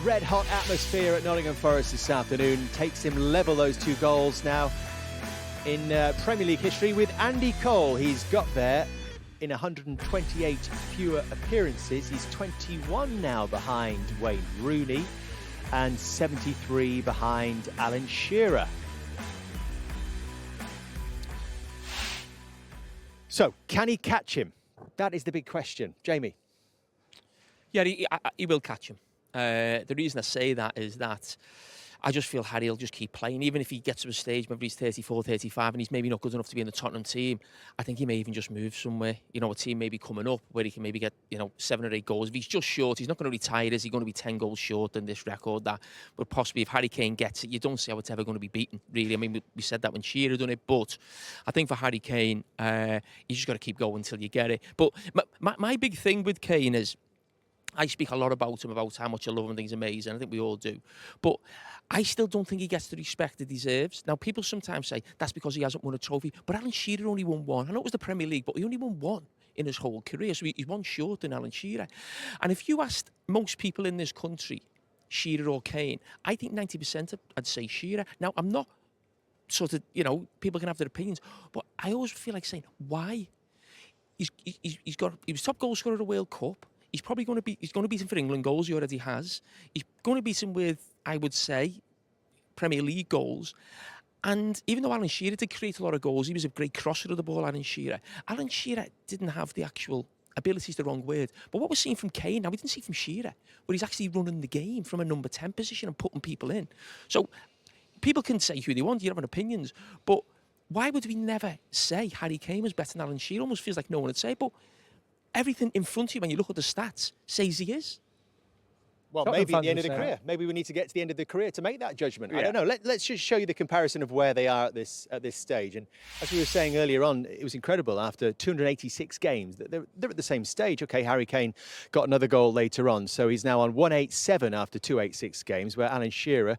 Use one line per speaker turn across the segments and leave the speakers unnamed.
red-hot atmosphere at Nottingham Forest this afternoon takes him level those 2 goals now in Premier League history with Andy Cole. He's got there in 128 fewer appearances. He's 21 now behind Wayne Rooney and 73 behind Alan Shearer. So, can he catch him? That is the big question. Jamie?
Yeah, he will catch him. The reason I say that is that I just feel Harry will just keep playing. Even if he gets to a stage, maybe he's 34, 35, and he's maybe not good enough to be in the Tottenham team, I think he may even just move somewhere. You know, a team maybe coming up where he can maybe get, 7 or 8 goals. If he's just short, he's not going to retire. Is he going to be 10 goals short than this record? That would possibly, if Harry Kane gets it, you don't see how it's ever going to be beaten, really. I mean, we said that when Shearer done it, but I think for Harry Kane, you just got to keep going until you get it. But my big thing with Kane is, I speak a lot about him, about how much I love him and think he's amazing. I think we all do. But I still don't think he gets the respect he deserves. Now, people sometimes say that's because he hasn't won a trophy. But Alan Shearer only won 1. I know it was the Premier League, but he only won 1 in his whole career. So he's 1 short than Alan Shearer. And if you asked most people in this country, Shearer or Kane, I think 90% I'd say Shearer. Now, I'm not sort of, people can have their opinions. But I always feel like saying, why? He was top goal scorer of the World Cup. He's probably going to beat him for England goals. He already has. He's going to beat him with, I would say, Premier League goals. And even though Alan Shearer did create a lot of goals, he was a great crosser of the ball, Alan Shearer. Alan Shearer didn't have the actual ability, is the wrong word. But what we're seeing from Kane, now we didn't see from Shearer, where he's actually running the game from a number 10 position and putting people in. So people can say who they want, you have opinions. But why would we never say Harry Kane was better than Alan Shearer? Almost feels like no one would say, but everything in front of you when you look at the stats says he is.
Well, maybe at the end of the career. Maybe we need to get to the end of the career to make that judgment. Yeah. I don't know. Let's just show you the comparison of where they are at this stage. And as we were saying earlier on, it was incredible. After 286 games, they're at the same stage. OK, Harry Kane got another goal later on. So he's now on 187 after 286 games, where Alan Shearer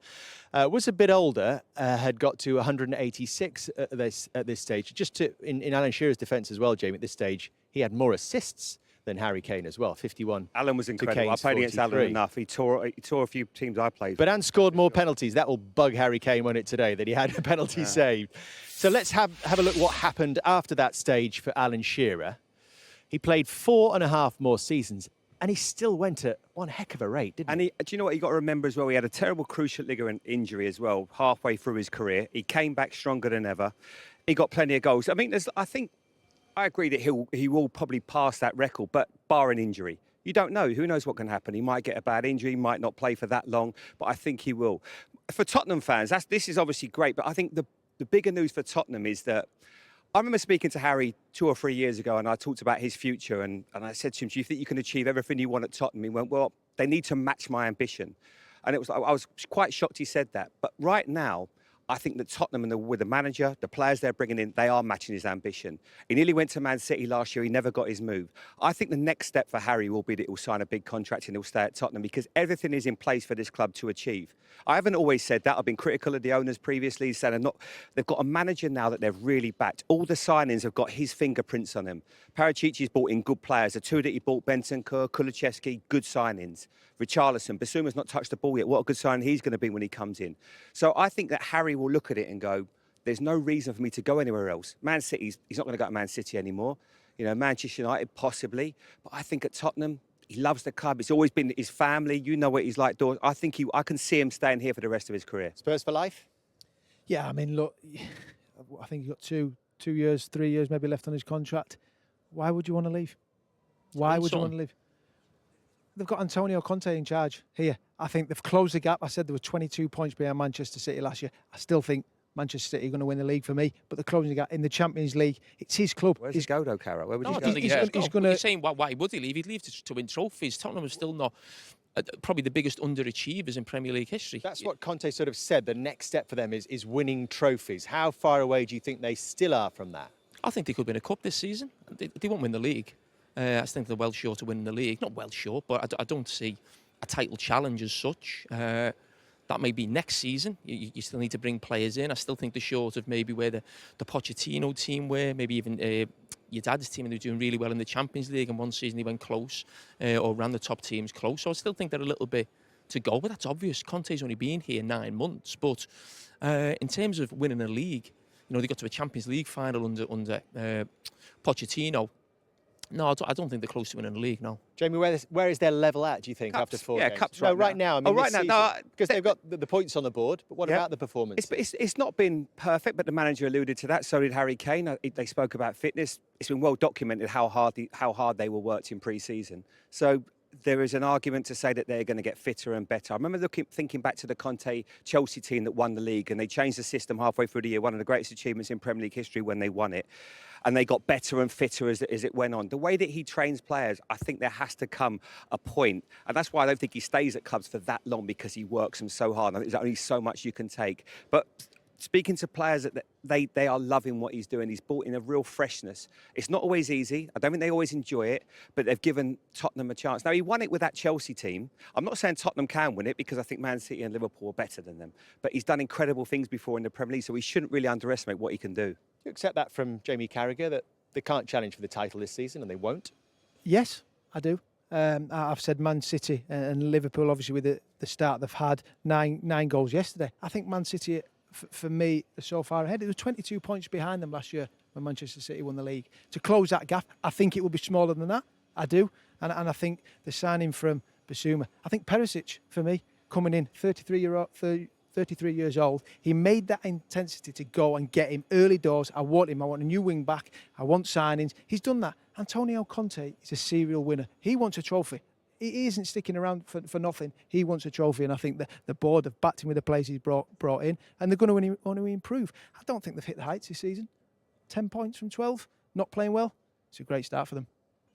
was a bit older, had got to 186 at this stage. Just in Alan Shearer's defence as well, Jamie, at this stage, he had more assists than Harry Kane as well, 51.
Alan was incredible. I played against Alan enough. He tore a few teams I played.
But Alan scored more penalties. That will bug Harry Kane, won't it, today, that he had a penalty saved. So let's have a look what happened after that stage for Alan Shearer. He played 4.5 more seasons, and he still went at one heck of a rate, didn't he?
Do you know what you got to remember as well? He had a terrible cruciate ligament injury as well, halfway through his career. He came back stronger than ever. He got plenty of goals. I agree that he will probably pass that record, but barring injury. You don't know. Who knows what can happen? He might get a bad injury, might not play for that long, but I think he will. For Tottenham fans, this is obviously great, but I think the bigger news for Tottenham is that I remember speaking to Harry 2 or 3 years ago, and I talked about his future, and I said to him, do you think you can achieve everything you want at Tottenham? He went, well, they need to match my ambition. And I was quite shocked he said that. But right now, I think that Tottenham with the manager, the players they're bringing in, they are matching his ambition. He nearly went to Man City last year. He never got his move. I think the next step for Harry will be that he'll sign a big contract and he'll stay at Tottenham because everything is in place for this club to achieve. I haven't always said that. I've been critical of the owners previously, saying they've got a manager now that they've really backed. All the signings have got his fingerprints on them. Parachici's brought in good players. The 2 that he bought, Bentancur, Kulusevski, good signings. Richarlison, Bissouma's not touched the ball yet. What a good sign he's going to be when he comes in. So I think that Harry will look at it and go, there's no reason for me to go anywhere else. Man City, he's not going to go to Man City anymore. Manchester United, possibly. But I think at Tottenham, he loves the club. It's always been his family. You know what he's like. I think I can see him staying here for the rest of his career.
Spurs for life?
Yeah, I mean, look, I think he's got 2 years, 3 years maybe left on his contract. Why would you want to leave? Why would you want to leave? They've got Antonio Conte in charge here. I think they've closed the gap. I said there were 22 points behind Manchester City last year. I still think Manchester City are going to win the league for me, but they're closing the gap in the Champions League. It's his club.
Where's he go, though, Carragher? Where would he go?
He's going to... You're saying why would he leave? He'd leave to win trophies. Tottenham is still not probably the biggest underachievers in Premier League history.
That's what Conte sort of said. The next step for them is winning trophies. How far away do you think they still are from that?
I think they could win a cup this season. They won't win the league. I think they're well short of winning the league. Not well short, but I don't see a title challenge as such. That may be next season. You still need to bring players in. I still think they're short of maybe where the Pochettino team were, maybe even your dad's team, and they're doing really well in the Champions League, and one season they went close or ran the top teams close. So I still think they're a little bit to go, but that's obvious. Conte's only been here 9 months, but in terms of winning a league, they got to a Champions League final under Pochettino. No, I don't think they're close to winning the league, no.
Jamie, where is their level at, do you think,
Cups.
after 4
Yeah,
games?
Cups
No,
right now.
I mean,
Right now, no,
because they've got the points on the board, but what about the performance?
It's not been perfect, but the manager alluded to that. So did Harry Kane. They spoke about fitness. It's been well documented how hard they were worked in pre-season. So there is an argument to say that they're going to get fitter and better. I remember thinking back to the Conte Chelsea team that won the league, and they changed the system halfway through the year, one of the greatest achievements in Premier League history when they won it. And they got better and fitter as it went on. The way that he trains players, I think there has to come a point, and that's why I don't think he stays at clubs for that long, because he works them so hard. And there's only so much you can take. But speaking to players, that they are loving what he's doing. He's brought in a real freshness. It's not always easy. I don't think they always enjoy it, but they've given Tottenham a chance. Now, he won it with that Chelsea team. I'm not saying Tottenham can win it, because I think Man City and Liverpool are better than them. But he's done incredible things before in the Premier League, so we shouldn't really underestimate what he can do.
Do you accept that from Jamie Carragher, that they can't challenge for the title this season, and they won't?
Yes, I do. I've said Man City and Liverpool, obviously, with the start they've had, nine goals yesterday. I think Man City, for me, are so far ahead. It was 22 points behind them last year when Manchester City won the league. To close that gap, I think it will be smaller than that. I do. And I think the signing from Basuma, I think Perisic, for me, coming in, 33 years old, he made that intensity to go and get him early doors. I want him. I want a new wing back. I want signings. He's done that. Antonio Conte is a serial winner. He wants a trophy. He isn't sticking around for nothing. He wants a trophy, and I think the board have backed him with the players he's brought in, and they're going to want to improve. I don't think they've hit the heights this season. 10 points from 12, not playing well. It's a great start for them.